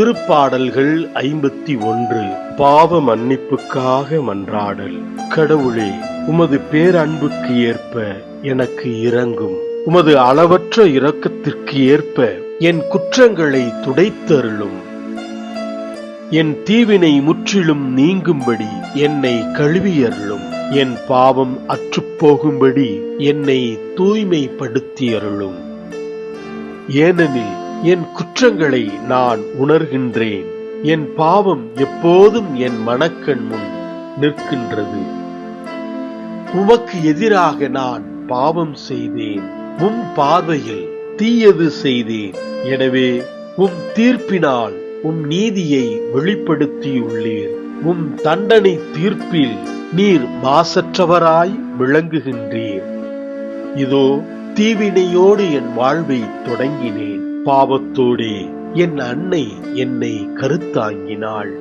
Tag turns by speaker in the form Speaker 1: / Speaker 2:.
Speaker 1: திருப்பாடல்கள் 51. பாவ மன்னிப்புக்காக மன்றாடல். கடவுளே, உமது பேரன்புக்கு ஏற்ப எனக்கு இரங்கும். உமது அளவற்ற இரக்கத்திற்கு ஏற்ப என் குற்றங்களை துடைத்தருளும். என் தீவினை முற்றிலும் நீங்கும்படி என்னை கழுவியருளும். என் பாவம் அற்றுப்போகும்படி என்னை தூய்மைப்படுத்தியருளும். ஏனெனில் என் குற்றங்களை நான் உணர்கின்றேன். என் பாவம் எப்போதும் என் மனக்கண் முன் நிற்கின்றது. உமக்கு எதிராக நான் பாவம் செய்தேன். உம் பார்வையில் தீயது செய்தேன். எனவே உம் தீர்ப்பினால் உம் நீதியை வெளிப்படுத்தியுள்ளீர். உம் தண்டனை தீர்ப்பில் நீர் மாசற்றவராய் விளங்குகின்றீர். இதோ தீவினையோடு என் வாழ்வை தொடங்கினேன். பாவத்தோடே என் அன்னை என்னை கருத்தாங்கினாள்.